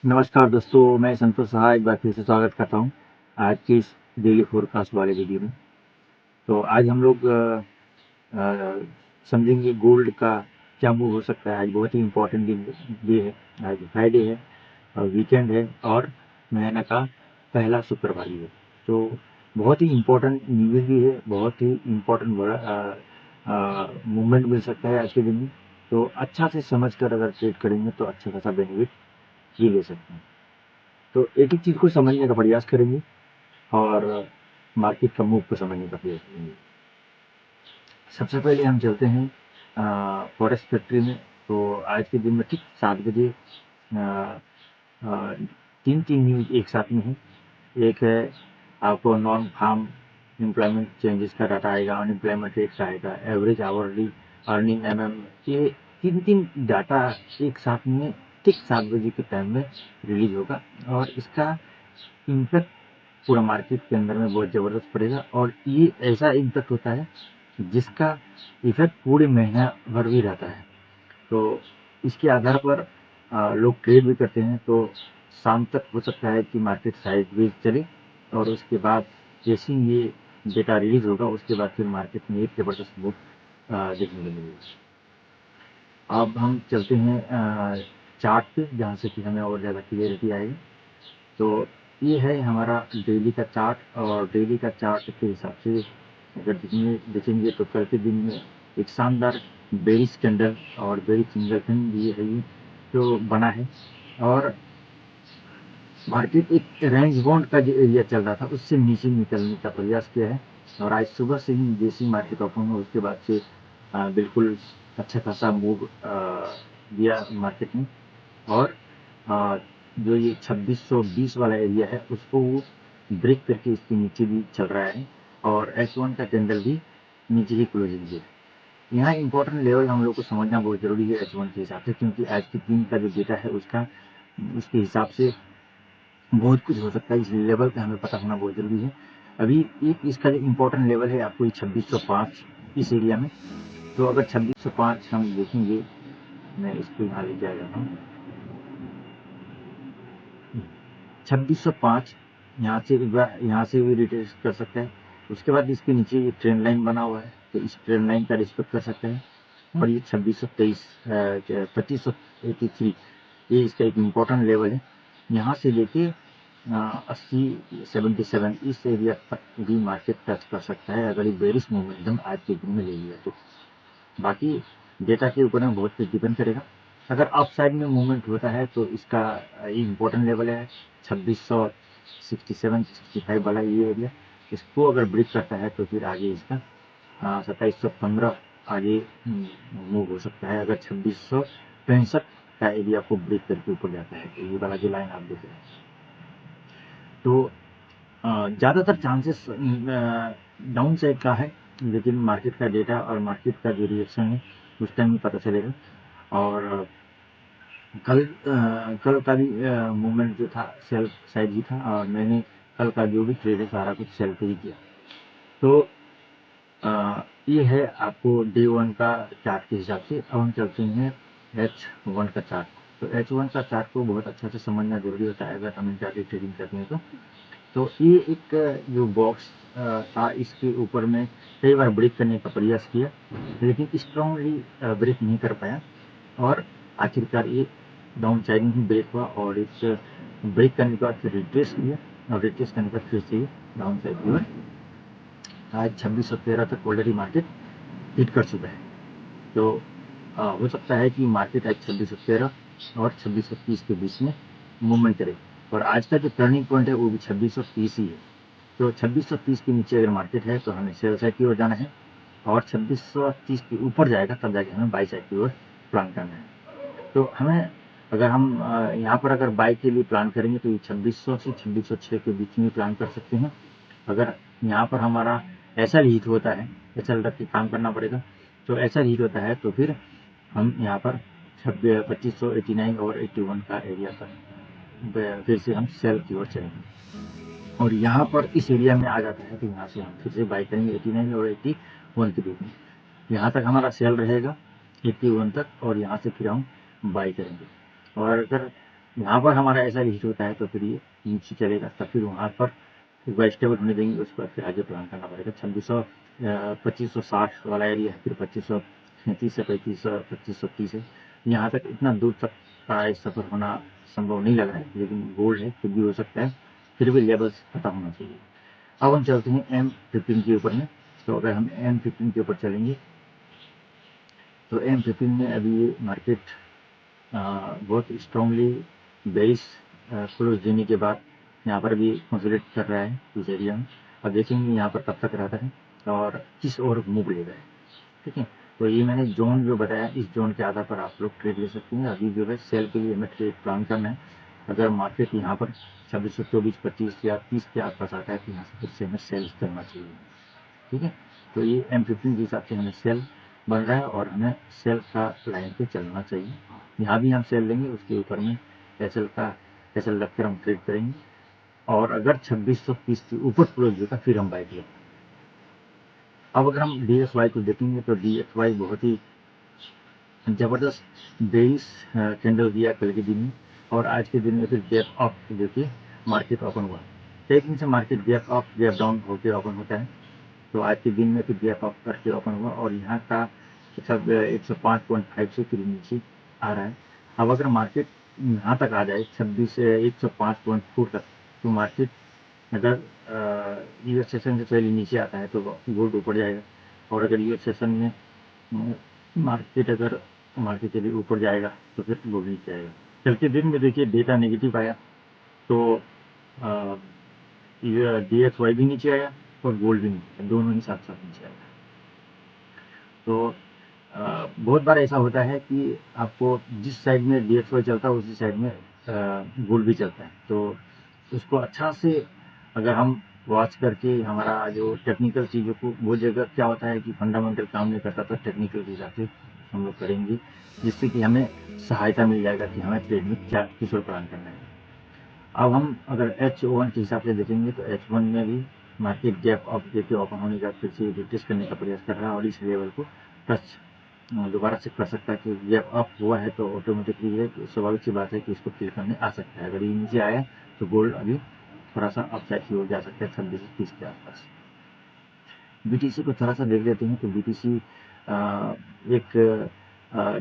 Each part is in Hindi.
नमस्कार दोस्तों, मैं संतोष सहाय एक बार फिर से स्वागत करता हूँ आज की इस डेली फोरकास्ट वाले वीडियो में। तो आज हम लोग अ, समझेंगे गोल्ड का क्या मूव हो सकता है। आज बहुत ही इम्पोर्टेंट दिन डे है। आज फ्राइडे है और वीकेंड है और महीना का पहला शुक्रवार भी है। तो बहुत ही इम्पोर्टेंट न्यूज़ भी है, बहुत ही इम्पोर्टेंट बड़ा मूवमेंट मिल सकता है आज के दिन में। तो अच्छा से समझ कर अगर ट्रेड करेंगे तो अच्छा खासा बेनिफिट भी ले सकते हैं। तो एक एक चीज़ को समझने का प्रयास करेंगे और मार्केट का मूव को समझने का प्रयास करेंगे। सबसे पहले हम चलते हैं फॉरेक्स फैक्ट्री में। तो आज के दिन में ठीक 7 बजे तीन तीन न्यूज एक साथ में है। एक है आपको नॉन फार्म एम्प्लॉयमेंट चेंजेस का डाटा आएगा, अनएम्प्लॉयमेंट रेट का आएगा, एवरेज आवरली अर्निंग ये तीन तीन डाटा एक साथ में ठीक 7 बजे के टाइम में रिलीज होगा और इसका इम्पैक्ट पूरा मार्केट के अंदर में बहुत ज़बरदस्त पड़ेगा। और ये ऐसा इम्पैक्ट होता है जिसका इफेक्ट पूरे महीना भर भी रहता है। तो इसके आधार पर लोग ट्रेड भी करते हैं। तो शाम तक हो सकता है कि मार्केट साइडवेज चले और उसके बाद जैसे ही ये डेटा रिलीज होगा उसके बाद फिर मार्केट में एक ज़बरदस्त मूव देखने को मिलेगी। अब हम चलते हैं चार्ट पे, जहाँ से कि हमें और ज़्यादा क्लियरिटी आएगी। तो ये है हमारा डेली का चार्ट और डेली का चार्ट के हिसाब से अगर देखेंगे तो कल के दिन में एक शानदार बेरिश कैंडल और बेरिश सिंगल ये है, ये जो बना है। और मार्केट एक रेंज बाउंड का जो एरिया चल रहा था उससे नीचे निकलने का प्रयास किया है। और आज सुबह से ही जैसी मार्केट ओपन हुआ उसके बाद से बिल्कुल अच्छा खासा मूव दिया मार्केट में। और आ, जो ये 2620 वाला एरिया है उसको वो ब्रेक करके इसके नीचे भी चल रहा है और H1 का कैंडल भी नीचे ही क्लोजिंग है। यहाँ इंपॉर्टेंट लेवल हम लोग को समझना बहुत जरूरी है H1 के हिसाब से, क्योंकि आज के दिन का जो डेटा है उसका उसके हिसाब से बहुत कुछ हो सकता है। इस लेवल का हमें पता होना बहुत जरूरी है। अभी एक इसका जो इम्पोर्टेंट लेवल है आपको 2605 इस एरिया में। तो अगर 2605 हम देखेंगे, मैं इसको यहाँ लेके आ जाता हूँ। 2605 यहाँ से एक बार यहाँ से भी रिटेस्ट कर सकते हैं। उसके बाद इसके नीचे ये ट्रेंड लाइन बना हुआ है तो इस ट्रेंड लाइन का रिस्पेक्ट कर सकते हैं। और ये 2623 2583 ये इसका एक इम्पोर्टेंट लेवल है। यहाँ से लेके 8077 इस एरिया तक भी मार्केट टच कर सकता है अगर ये बेरिश मोमेंटम आज के दिन में ले लिया तो। बाकी डेटा के ऊपर में बहुत कुछ डिपेंड करेगा। अगर अप साइड में मूवमेंट होता है तो इसका इम्पोर्टेंट लेवल है 2667-65 वाला ये एरिया। इसको अगर ब्रेक करता है तो फिर आगे इसका 2715 आगे मूव हो सकता है अगर 2665 का एरिया को ब्रेक करके ऊपर जाता है तो ये वाला जो लाइन आप देख रहे हैं। तो ज़्यादातर चांसेस डाउन साइड का है, लेकिन मार्केट का डेटा और मार्केट का जो रिएक्शन है उस टाइम में पता चलेगा। और कल का भी मूवमेंट जो था सेल साइड ही था और मैंने कल का जो भी ट्रेड है सारा कुछ सेल पे ही किया। तो ये है आपको डे वन का चार्ट के हिसाब से। अब हम चलते हैं H1 का चार्ट। तो H1 का चार्ट को बहुत अच्छा से समझना जरूरी होता है अगर हम इंट्राडे ट्रेडिंग करते हैं तो ये एक जो बॉक्स था इसके ऊपर में कई बार ब्रेक करने का प्रयास किया लेकिन स्ट्रांगली ब्रेक नहीं कर पाया। और आखिरकार ये डाउन साइड ही ब्रेक हुआ और इस ब्रेक करने के बाद फिर रिट्रेस किया और रिट्रेस करने के बाद फिर से ये डाउन साइड की ओर आज 2613 तक ऑलरेडी मार्केट हिट कर चुका है। तो हो सकता है कि मार्केट आज 2613 और 2630 के बीच में मूवमेंट करे। और आज का जो टर्निंग पॉइंट है वो भी 2630 ही है। तो 2630 के नीचे अगर मार्केट है तो हमें सेल साइड की ओर जाना है और 2630 के ऊपर जाएगा तब जाके हमें बाई साइड की ओर प्लान करना है। तो हमें अगर हम यहाँ पर अगर बाई के लिए प्लान करेंगे तो ये 2600 से 2606 के बीच में प्लान कर सकते हैं। अगर यहाँ पर हमारा ऐसा हीट होता है, ऐसा रख के काम करना पड़ेगा। तो ऐसा हीट होता है तो फिर हम यहाँ पर 2589 और 81 का एरिया तक फिर से हम सेल की ओर चलेंगे। और यहाँ पर इस एरिया में आ जाता है तो यहाँ से हम फिर से बाई करेंगे 89 और 81 के बीच में। यहाँ तक हमारा सेल रहेगा 81 तक और यहाँ से फिर हम बाई करेंगे। और अगर यहाँ पर हमारा ऐसा हिट होता है तो फिर ये नीचे चलेगा, तब फिर वहाँ पर एक बार स्टेबल होने देंगे, उस पर फिर आगे प्लान करना पड़ेगा। 2560 वाला एरिया है, फिर 2530 से 2530 है, यहाँ तक इतना दूर तक का एक सफर होना संभव नहीं लग रहा है, लेकिन गोल्ड है फिर भी हो सकता है, फिर भी लेवल्स पता होना चाहिए। अब हम चलते हैं M15 के ऊपर में। तो अगर हम M15 के ऊपर चलेंगे तो M15 में अभी मार्केट बहुत स्ट्रांगली बेस क्लोज देने के बाद यहाँ पर भी कंसोलिडेट कर रहा है इस एरिया में। अब देखेंगे यहाँ पर कब तक रहता है और किस ओर मूव लेगा है, ठीक है। तो ये मैंने जोन जो बताया, इस जोन के आधार पर आप लोग ट्रेड ले सकते हैं। अभी जो है सेल के लिए हमें ट्रेड प्लान करना है। अगर मार्केट यहाँ पर 2624, 25 या 30 के आसपास आता है तो यहाँ से फिर से हमें सेल करना चाहिए, ठीक है। तो ये M15 के हिसाब से हमें सेल बन रहा है और हमें सेल का लाइन पे चलना चाहिए। यहाँ भी हम सेल लेंगे, उसके ऊपर में एसएल रखकर हम ट्रेड करेंगे, और अगर 2630 के ऊपर क्लोज होगा फिर हम बाइक लेंगे। अब अगर हम DXY को देखेंगे तो DXY बहुत ही जबरदस्त बेस कैंडल दिया कल के दिन में, और आज के दिन में फिर गैप अप देखिए मार्केट ओपन हुआ। एक दिन से market gap up gap down होकर ओपन होता है, तो आज के दिन में फिर गैप अप करके ओपन हुआ और यहाँ का सब 105.5 से फिर नीचे आ रहा है। अब अगर मार्केट यहाँ तक आ जाए 105.4 तक, तो मार्केट अगर यूएस सेशन से पहले नीचे आता है तो गोल्ड ऊपर जाएगा, और अगर यूएस सेशन में मार्केट यदि ऊपर जाएगा तो फिर गोल्ड नीचे आएगा। कल के दिन में देखिए डेटा नेगेटिव आया तो DXY भी नीचे आया और गोल्ड भी नीचे, दोनों ही साथ साथ नीचे आएगा। तो बहुत बार ऐसा होता है कि आपको जिस साइड में DXY चलता है उसी साइड में गोल्ड भी चलता है, तो उसको अच्छा से अगर हम वॉच करके हमारा जो टेक्निकल चीज़ों को, वो जगह क्या होता है कि फंडामेंटल काम नहीं करता तो टेक्निकल के हिसाब से हम लोग करेंगे, जिससे कि हमें सहायता मिल जाएगा कि हमें ट्रेड में क्या किस ओर प्लान करना है। अब हम अगर H1 के हिसाब से देखेंगे तो H1 में भी मार्केट गैप अप देके ओपन होने का फिर से रिटेस्ट करने का प्रयास कर रहा है, और इस लेवल को टच दोबारा से कर सकता है कि गैप अप हुआ है तो ऑटोमेटिकली है कि स्वाभाविक सी बात है कि इसको फिल करने आ सकता है। अगर ये नीचे आया तो गोल्ड अभी थोड़ा सा अपसाइड की ओर जा सकता है 26-30 के आसपास। BTC को थोड़ा सा देख लेते हैं। तो BTC एक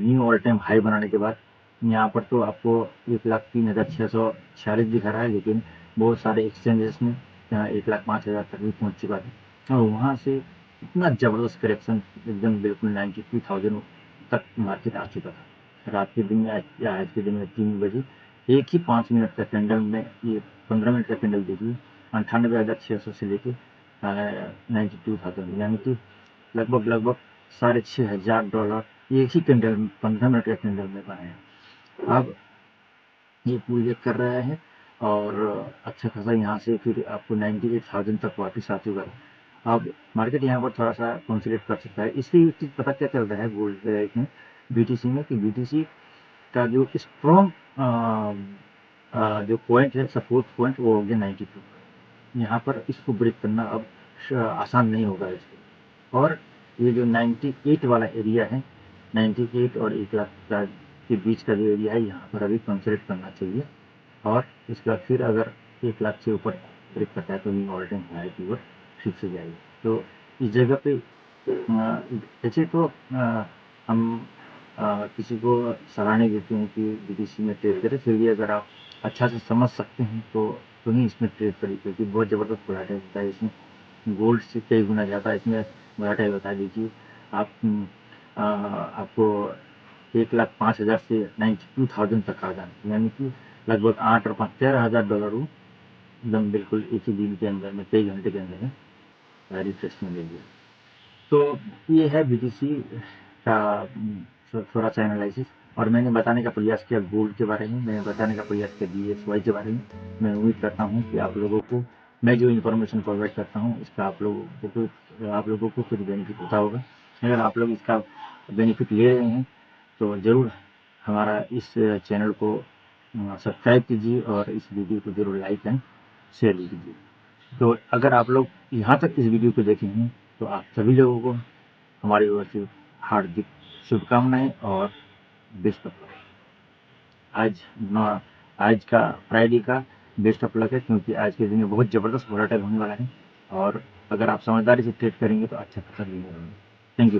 न्यू ऑल टाइम हाई बनाने के बाद यहाँ पर तो आपको 1,03,646 दिखा रहा है, लेकिन बहुत सारे एक्सचेंजेस में 1,05,000 तक भी पहुँच चुका है, और वहाँ से इतना ज़बरदस्त करेक्शन एकदम बिल्कुल 92,000 तक मार्केट आ चुका था। रात के दिन में या आज के दिन में 3 बजे एक ही 5 मिनट का कैंडल में, ये 15 मिनट का कैंडल देखिए, 98,600 से लेके 92,000, यानी कि लगभग $6,500 एक ही कैंडल 15 मिनट का कैंडल में बनाया। अब ये पुल बैक कर रहा है और अच्छा खासा यहाँ से फिर आपको 98,000 तक वापस आ चुका है। अब मार्केट यहाँ पर थोड़ा सा कंसोलिडेट कर सकता है। इसलिए एक चीज़ पता क्या चल रहा है गोल्ड में, BTC में, कि BTC का जो स्ट्रॉन्ग जो पॉइंट है, सपोर्ट पॉइंट, वो हो गया 92। यहाँ पर इसको ब्रेक करना अब आसान नहीं होगा इसको। और ये जो 98 वाला एरिया है, 98 और 1 लाख के बीच का जो एरिया है, यहाँ पर अभी कंसोलिडेट करना चाहिए, और इसके बाद फिर अगर 1 लाख से ऊपर ब्रेक करता है तो ये ऑल टाइम हाई की ओर फिर से जाएगी। तो इस जगह पे ऐसे तो हम किसी को सलाह नहीं देते हैं कि BTC में ट्रेड करें, फिर भी अगर आप अच्छा से समझ सकते हैं तो ही इसमें ट्रेड करिए, क्योंकि बहुत ज़बरदस्त घुलाटे होता है इसमें, गोल्ड से कई गुना ज़्यादा इसमें घुलाटे बता दीजिए आप। आपको 1,05,000 से 92,000 तक आ जाना, यानी कि लगभग 8 और 5 $13,000 एकदम बिल्कुल एक ही दिन के अंदर में, कई घंटे के अंदर में रिट्रेसमेंट ले लिया। तो ये है BTC का थोड़ा सा एनालिसिस, और मैंने बताने का प्रयास किया गोल्ड के बारे में, मैंने बताने का प्रयास किया DXY के बारे में। मैं उम्मीद करता हूँ कि आप लोगों को मैं जो इन्फॉर्मेशन प्रोवाइड करता हूँ इसका आप लोगों को कुछ बेनिफिट होता होगा। अगर आप लोग इसका बेनिफिट ले रहे हैं तो ज़रूर हमारा इस चैनल को सब्सक्राइब कीजिए और इस वीडियो को ज़रूर लाइक एंड शेयर कीजिए। तो अगर आप लोग यहाँ तक इस वीडियो को देखे हैं तो आप सभी लोगों को हमारी ओर से हार्दिक शुभकामनाएं और बेस्ट ऑफ लक। आज आज का फ्राइडे का बेस्ट ऑफ लक है, क्योंकि आज के दिन में बहुत ज़बरदस्त वोलेटाइल होने वाला है, और अगर आप समझदारी से ट्रेड करेंगे तो अच्छा खासा गेन होगा। थैंक यू भाई।